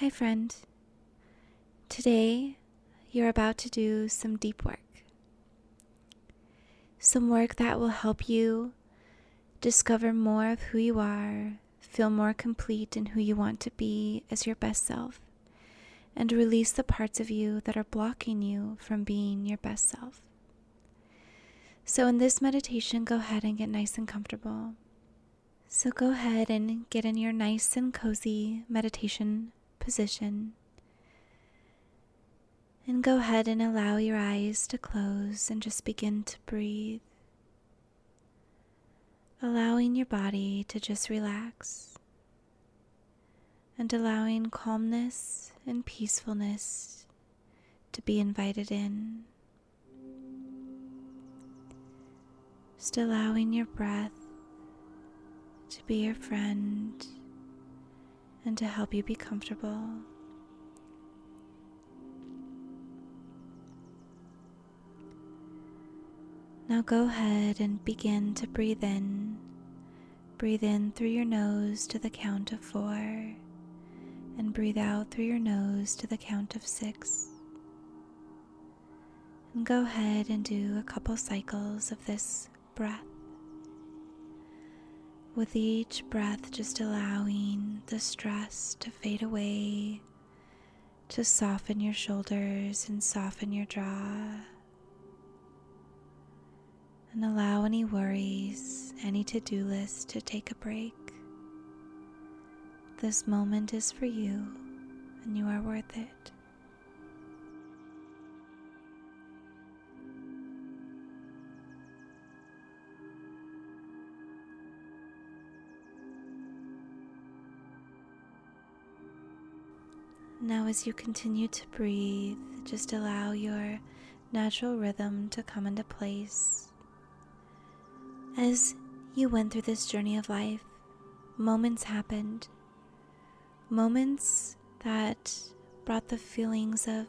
Hi friend, today you're about to do some deep work. Some work that will help you discover more of who you are, feel more complete in who you want to be as your best self, and release the parts of you that are blocking you from being your best self. So in this meditation, go ahead and get nice and comfortable. So go ahead and get in your nice and cozy meditation position. And go ahead and allow your eyes to close and just begin to breathe. Allowing your body to just relax. And allowing calmness and peacefulness to be invited in. Just allowing your breath to be your friend and to help you be comfortable. Now go ahead and begin to breathe in. Breathe in through your nose to the count of 4, and breathe out through your nose to the count of 6. And go ahead and do a couple cycles of this breath. With each breath, just allowing the stress to fade away, to soften your shoulders and soften your jaw. And allow any worries, any to-do list to take a break. This moment is for you, and you are worth it. Now as you continue to breathe, just allow your natural rhythm to come into place. As you went through this journey of life, moments happened. Moments that brought the feelings of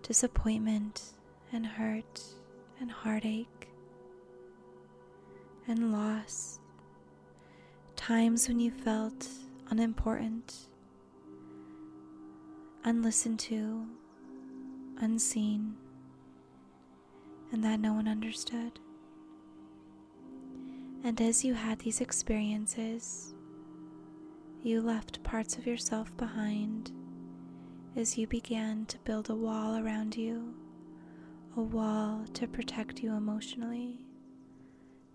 disappointment and hurt and heartache and loss. Times when you felt unimportant, unlistened to, unseen, and that no one understood. And as you had these experiences, you left parts of yourself behind as you began to build a wall around you, a wall to protect you emotionally,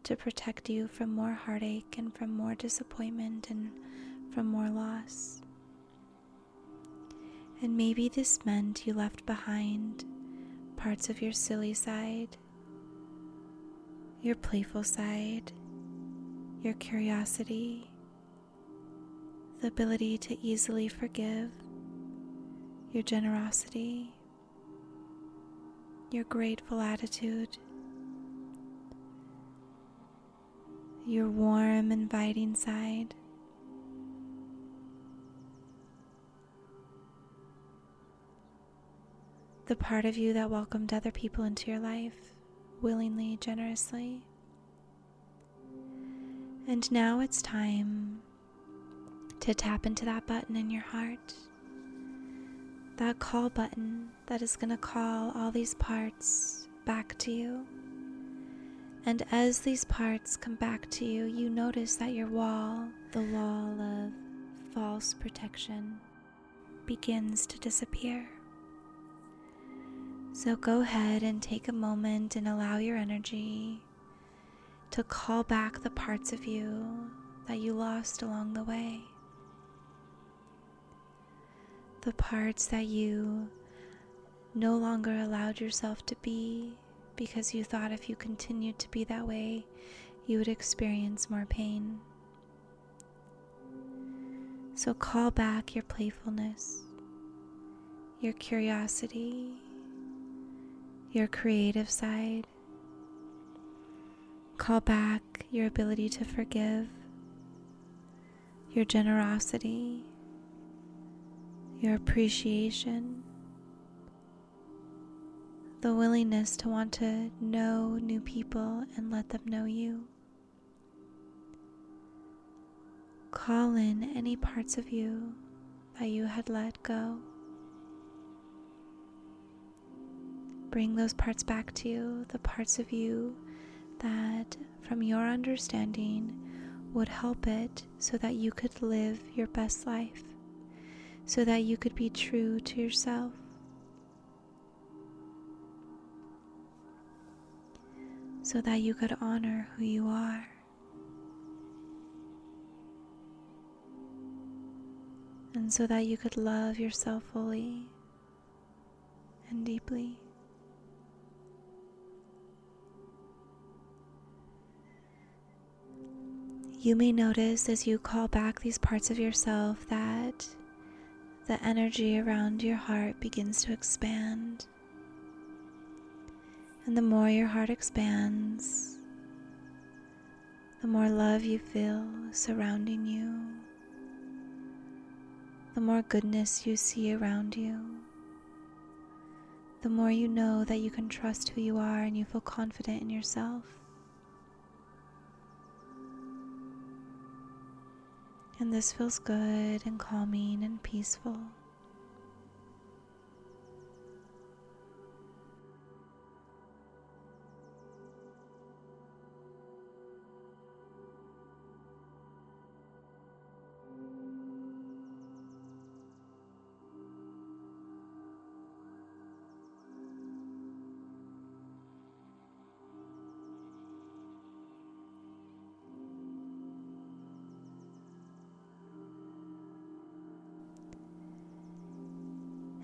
to protect you from more heartache and from more disappointment and from more loss. And maybe this meant you left behind parts of your silly side, your playful side, your curiosity, the ability to easily forgive, your generosity, your grateful attitude, your warm, inviting side. The part of you that welcomed other people into your life, willingly, generously. And now it's time to tap into that button in your heart, that call button that is going to call all these parts back to you. And as these parts come back to you, you notice that your wall, the wall of false protection, begins to disappear. So go ahead and take a moment and allow your energy to call back the parts of you that you lost along the way. The parts that you no longer allowed yourself to be because you thought if you continued to be that way, you would experience more pain. So call back your playfulness, your curiosity, your creative side. Call back your ability to forgive, your generosity, your appreciation, the willingness to want to know new people and let them know you. Call in any parts of you that you had let go. Bring those parts back to you, the parts of you that, from your understanding, would help it so that you could live your best life, so that you could be true to yourself. So that you could honor who you are. And so that you could love yourself fully and deeply. You may notice as you call back these parts of yourself that the energy around your heart begins to expand. And the more your heart expands, the more love you feel surrounding you, the more goodness you see around you, the more you know that you can trust who you are and you feel confident in yourself. And this feels good and calming and peaceful.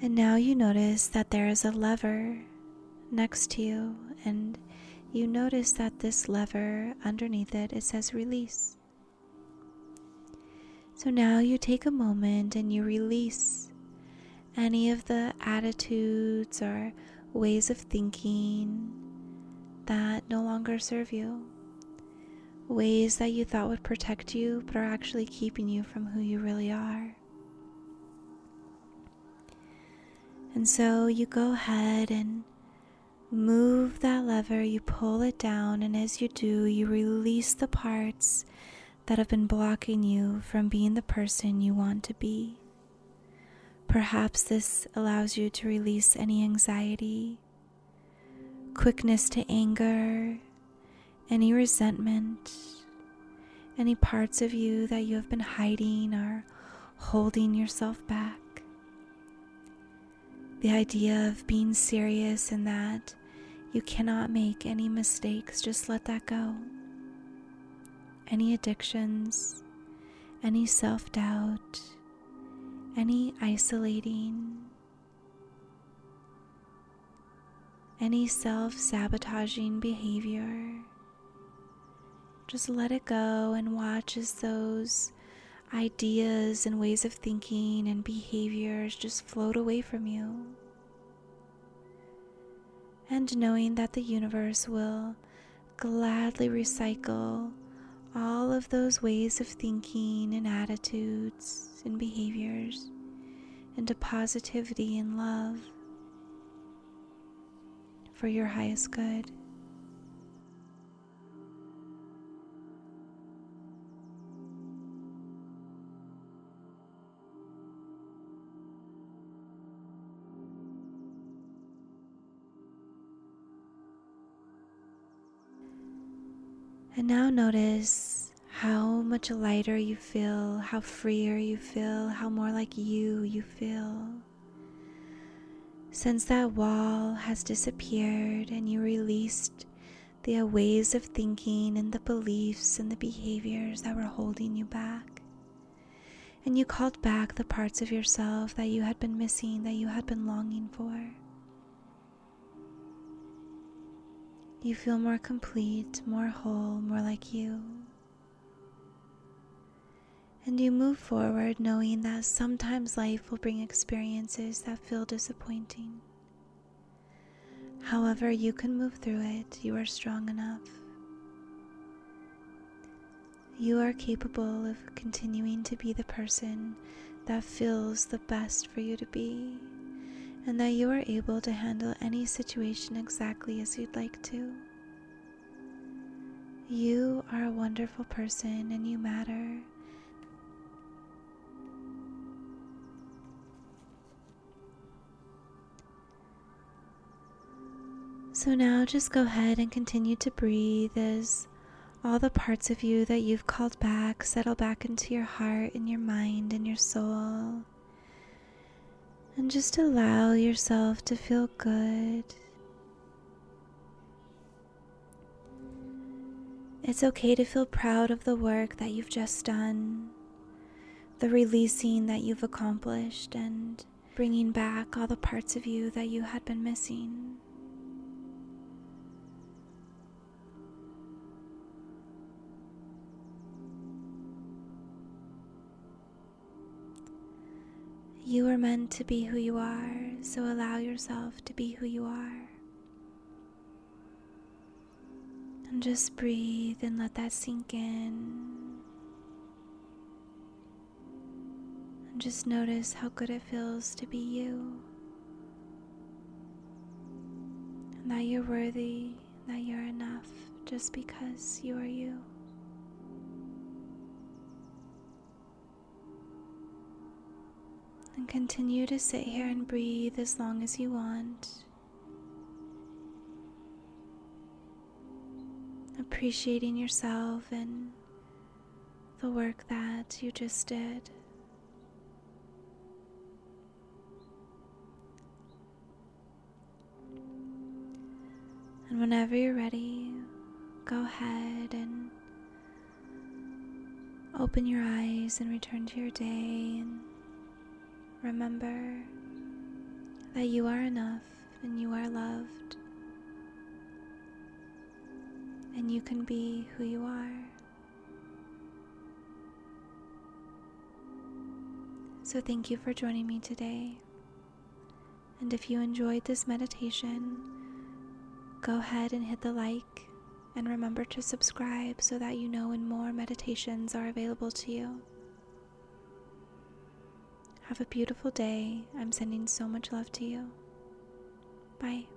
And now you notice that there is a lever next to you, and you notice that this lever, underneath it, it says release. So now you take a moment and you release any of the attitudes or ways of thinking that no longer serve you, ways that you thought would protect you but are actually keeping you from who you really are. And so you go ahead and move that lever, you pull it down, and as you do, you release the parts that have been blocking you from being the person you want to be. Perhaps this allows you to release any anxiety, quickness to anger, any resentment, any parts of you that you have been hiding or holding yourself back. The idea of being serious and that you cannot make any mistakes, just let that go. Any addictions, any self-doubt, any isolating, any self-sabotaging behavior, just let it go and watch as those ideas and ways of thinking and behaviors just float away from you. And knowing that the universe will gladly recycle all of those ways of thinking and attitudes and behaviors into positivity and love for your highest good. And now notice how much lighter you feel, how freer you feel, how more like you feel. Since that wall has disappeared and you released the ways of thinking and the beliefs and the behaviors that were holding you back. And you called back the parts of yourself that you had been missing, that you had been longing for. You feel more complete, more whole, more like you. And you move forward knowing that sometimes life will bring experiences that feel disappointing. However, you can move through it. You are strong enough. You are capable of continuing to be the person that feels the best for you to be, and that you are able to handle any situation exactly as you'd like to. You are a wonderful person and you matter. So now just go ahead and continue to breathe as all the parts of you that you've called back settle back into your heart and your mind and your soul. And just allow yourself to feel good. It's okay to feel proud of the work that you've just done, the releasing that you've accomplished, and bringing back all the parts of you that you had been missing. You are meant to be who you are, so allow yourself to be who you are. And just breathe and let that sink in. And just notice how good it feels to be you. And that you're worthy, that you're enough just because you are you. And continue to sit here and breathe as long as you want. Appreciating yourself and the work that you just did. And whenever you're ready, go ahead and open your eyes and return to your day, and remember that you are enough and you are loved and you can be who you are. So thank you for joining me today. And if you enjoyed this meditation, go ahead and hit the like and remember to subscribe so that you know when more meditations are available to you. Have a beautiful day. I'm sending so much love to you. Bye.